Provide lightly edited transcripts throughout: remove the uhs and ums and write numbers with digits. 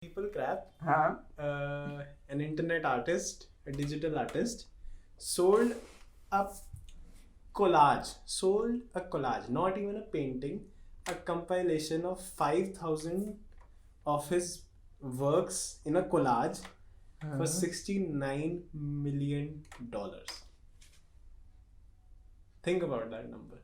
people crap. हाँ. An internet artist, a digital artist, sold a collage, not even a painting, a compilation of 5,000 of his works in a collage for $69 million. Think about that number.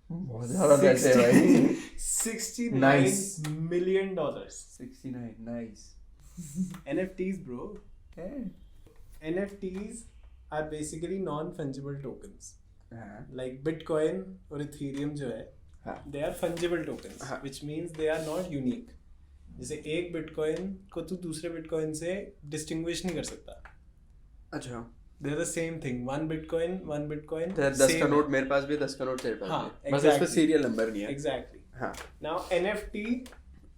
बहुत ज़्यादा पैसे है भाई. 69 Nice. million. 69, nice. NFTs, bro. Okay. NFTs are basically non-fungible tokens. हाँ. Like Bitcoin और Ethereum जो है, हाँ. they are fungible tokens, हाँ. which means they are not unique. जैसे एक Bitcoin को तू दूसरे Bitcoin से distinguish नहीं कर सकता. अच्छा. They're the same thing. One Bitcoin. 10 का नोट मेरे पास भी, 10 का नोट तेरे पास हाँ, भी. बस उसपे सीरियल नंबर नहीं है. Exactly. हाँ. Now NFT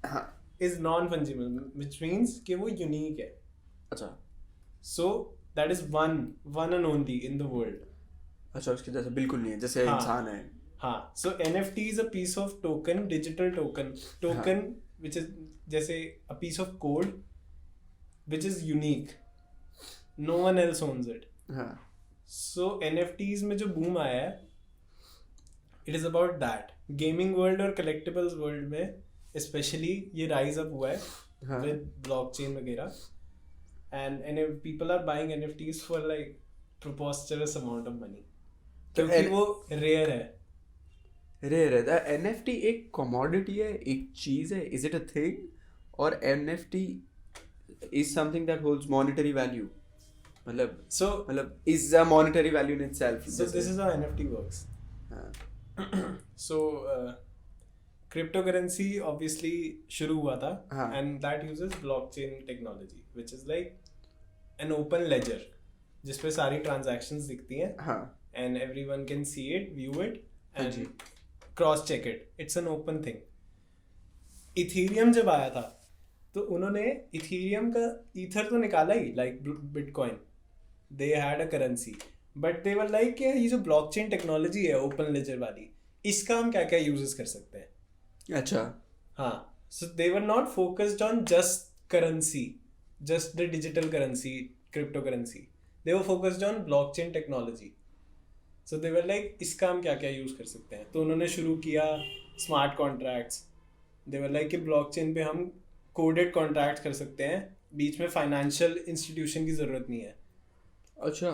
हाँ. is non-fungible, which means कि वो unique है. अच्छा. So that is one and only in the world. अच्छा, उसके जैसे बिल्कुल नहीं है, जैसे हाँ. इंसान है. हाँ. So NFT is a piece of token, digital token, which is जैसे a piece of code which is unique. No one else owns it. हाँ. So NFTs में जो boom आया है, it is about that. Gaming world और collectibles world में especially ये rise up हुआ है हाँ. with blockchain वगैरह, and people are buying NFTs for like preposterous amount of money क्योंकि वो rare है. रेयर है. NFT एक कमोडिटी है, एक चीज है. इज इट अ थिंग और NFT is something that holds monetary value? मतलब is a monetary value in itself. So this is how NFT works. So cryptocurrency obviously शुरू हुआ था, हाँ. and that uses blockchain technology, which is like an open ledger जिसपे सारी transactions दिखती हैं, हाँ. and everyone can see it, view it, हाँ जी. and cross check it. It's an open thing. Ethereum जब आया था तो उन्होंने Ethereum का ether तो निकाला ही, like Bitcoin. They had a currency, but they were like कि ये जो blockchain technology है open ledger वाली, इसका हम क्या क्या uses कर सकते हैं. अच्छा. हाँ. So they were not focused on just currency, just the digital currency, cryptocurrency. They were focused on blockchain technology. So they were like इसका हम क्या क्या यूज़ कर सकते हैं. तो उन्होंने शुरू किया smart contracts. They were like कि ब्लॉकचेन पे हम कोडेड कॉन्ट्रैक्ट्स कर सकते हैं, बीच में फाइनेंशियल इंस्टीट्यूशन की ज़रूरत नहीं है. अच्छा.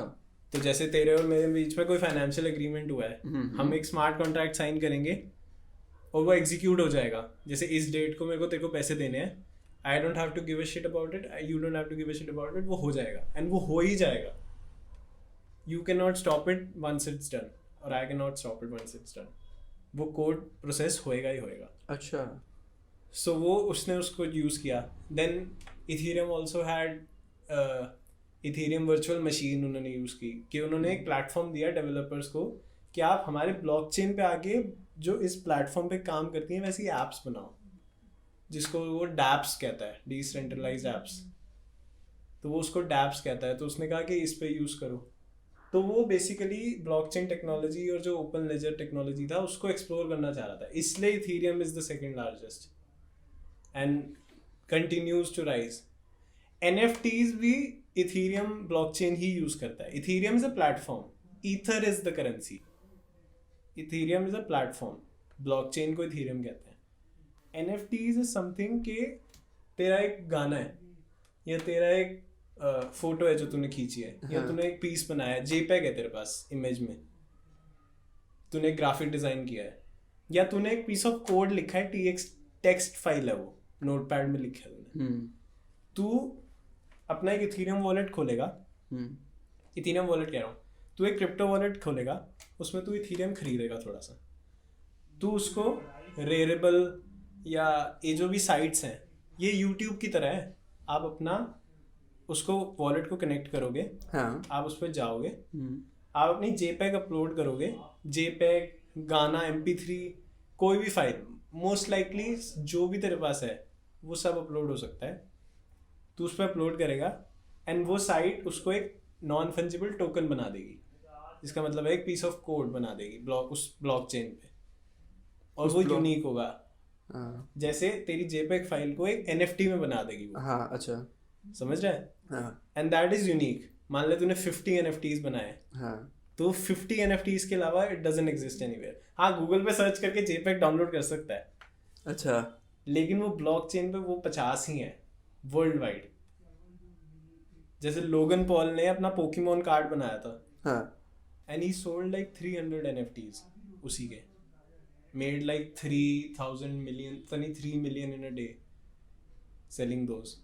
तो जैसे तेरे और मेरे बीच में कोई फाइनेंशियल एग्रीमेंट हुआ है, हम एक स्मार्ट कॉन्ट्रैक्ट साइन करेंगे और वो एग्जीक्यूट हो जाएगा. जैसे इस डेट को मेरे को तेरे को पैसे देने हैं, I don't have to give a shit about it, you don't have to give a shit about it. वो हो जाएगा, एंड वो हो ही जाएगा. You cannot stop it once it's done, or I cannot stop it once it's done. वो code process होएगा ही होएगा. अच्छा. So वो उसने उसको यूज़ किया. Then Ethereum also had Ethereum virtual machine उन्होंने यूज़ की, कि उन्होंने एक प्लेटफॉर्म दिया डेवलपर्स को कि आप हमारे ब्लॉकचेन पे आके जो इस प्लेटफॉर्म पे काम करती हैं वैसी एप्स बनाओ, जिसको वो डैप्स कहता है, डिसेंट्रलाइज्ड एप्स. तो वो उसको डैप्स कहता है. तो उसने कहा कि इस पे यूज़ करो. तो वो बेसिकली ब्लॉकचेन टेक्नोलॉजी और जो ओपन लेजर टेक्नोलॉजी था उसको एक्सप्लोर करना चाह रहा था. इसलिए Ethereum is the second largest and continues to rise. NFTs भी इथीरियम ब्लॉकचेन ही यूज करता है. Ethereum is a platform, ether is the currency. Ethereum is a platform, blockchain को इथीरियम कहते हैं. NFTs इज समथिंग कि तेरा एक गाना है या तेरा एक फोटो है जो तूने खींची है, या तूने एक पीस बनाया है, JPEG है तेरे पास इमेज में, तूने एक ग्राफिक डिजाइन किया है, या तूने एक पीस ऑफ कोड लिखा है, TX टेक्स्ट फाइल है, वो नोटपैड में लिखा है तूने. तू अपना एक इथीरियम वॉलेट खोलेगा. इथीरियम वॉलेट कह रहा हूँ, तू एक क्रिप्टो वॉलेट खोलेगा, उसमें तू इथीरियम खरीदेगा थोड़ा सा. तू उसको रेयरेबल या ये जो भी साइट्स हैं, ये यूट्यूब की तरह है. आप अपना उसको वॉलेट को कनेक्ट करोगे. हाँ. आप उस पर जाओगे, आप अपनी JPEG अपलोड करोगे. JPEG, गाना, MP3, कोई भी फाइल, मोस्ट लाइकली जो भी तेरे पास है वो सब अपलोड हो सकता है. तू उस पर अपलोड करेगा एंड वो साइट उसको एक नॉन फंजिबल टोकन बना देगी, जिसका मतलब है एक पीस ऑफ कोड बना देगी उस ब्लॉकचेन पे, और वो यूनिक होगा. हाँ जैसे तेरी JPEG फाइल को एक NFT में बना देगी वो, हाँ अच्छा समझ रहा है, हाँ एंड दैट इज यूनिक. मान ले तूने 50 NFTs बनाए, हाँ तो 50 NFTs के अलावा इट डजंट एग्जिस्ट एनीवेयर. हाँ, गूगल पे सर्च करके JPEG डाउनलोड कर सकता है, अच्छा लेकिन वो ब्लॉकचेन पे वो 50 ही है वर्ल्ड वाइड. जैसे लोगन पॉल ने अपना पोकेमोन कार्ड बनाया था, हाँ and he sold like 300 NFTs उसी के, made like 3,000 million, funny 3 million in a day selling those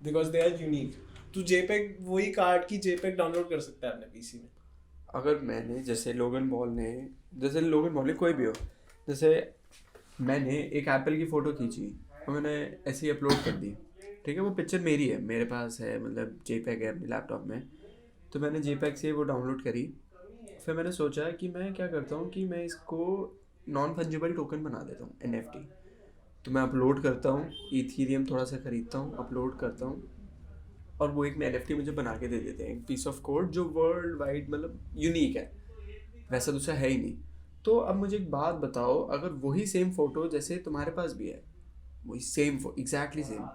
because they are unique. तू JPEG वही कार्ड की JPEG डाउनलोड कर सकता है अपने PC में. अगर मैंने जैसे लोगन बॉल ने कोई भी हो, जैसे मैंने एक एप्पल की फ़ोटो खींची और मैंने ऐसे ही अपलोड कर दी, ठीक है, वो पिक्चर मेरी है, मेरे पास है, मतलब JPEG है अपने लैपटॉप में, तो मैंने JPEG से वो डाउनलोड करी. फिर मैंने सोचा कि मैं क्या करता हूँ कि मैं इसको नॉन फंजिबल टोकन बना देता हूँ, NFT. तो मैं अपलोड करता हूँ, इथीरियम थोड़ा सा खरीदता हूँ, अपलोड करता हूँ, और वो एक NFT मुझे बना के दे देते हैं, एक पीस ऑफ कोड जो वर्ल्ड वाइड मतलब यूनिक है, वैसा दूसरा है ही नहीं. तो अब मुझे एक बात बताओ, अगर वही सेम फ़ोटो जैसे तुम्हारे पास भी है, वही सेम एग्जैक्टली सेम,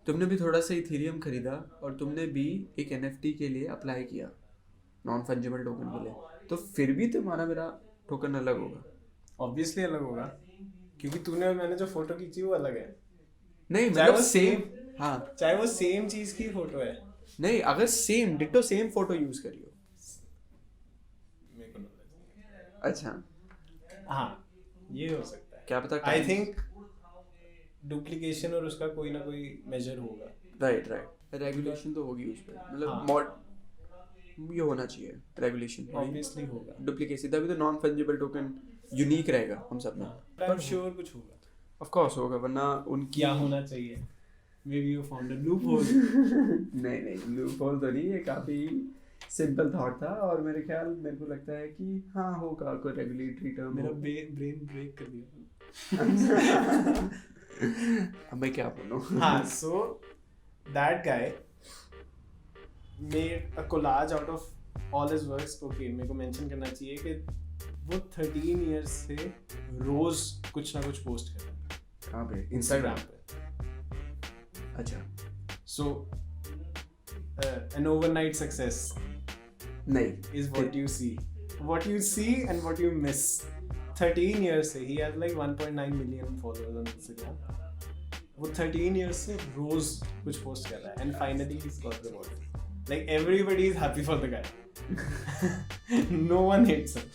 तुमने भी थोड़ा सा इथीरियम खरीदा और तुमने भी एक NFT के लिए अप्लाई किया, नॉन फंजिबल टोकन के लिए, तो फिर भी तुम्हारा मेरा टोकन अलग होगा. ऑब्वियसली अलग होगा, क्योंकि तूने और मैंने जो फोटो खींची वो अलग है. नहीं चाहे मतलब वो सेम, हाँ चाहे वो सेम चीज की फोटो है. नहीं, अगर same ditto same photo use करियो. मेरे को knowledge नहीं है. अच्छा, हाँ, ये हो सकता है. क्या पता. आई थिंक डुप्लीकेशन और उसका कोई ना कोई मेजर होगा. राइट रेगुलेशन तो होगी उस पर, मतलब हाँ. मॉड ये होना चाहिए रेगुलेशन. ऑब्वियसली होगा. डुप्लीकेसी तभी तो नॉन फंजिबल टोकन यूनिक रहेगा हम सब में. आई एम श्योर कुछ होगा. ऑफ कोर्स होगा, वरना उनकी क्या होना चाहिए? Maybe you found a loophole. नहीं लूपहोल तो नहीं, ये काफ़ी सिंपल थॉट था, और मेरे को लगता है कि हाँ होगा कोई रेगुलेटरी टर्म. मेरा ब्रेन ब्रेक कर दिया. अब मैं क्या बोलूं. हाँ, so that guy made a collage out of all his works. Okay, मेरे को mention करना चाहिए कि वो 13 years से रोज कुछ ना कुछ पोस्ट कर रहा है. कहाँ पे? Instagram पे. अच्छा. So an overnight success नहीं is what you see. What you see and what you miss. 13 years से he has like 1.9 million followers on Instagram. वो 13 years से रोज कुछ पोस्ट कर रहा है, and finally he's got the reward. Like everybody is happy for the guy. No one hates him.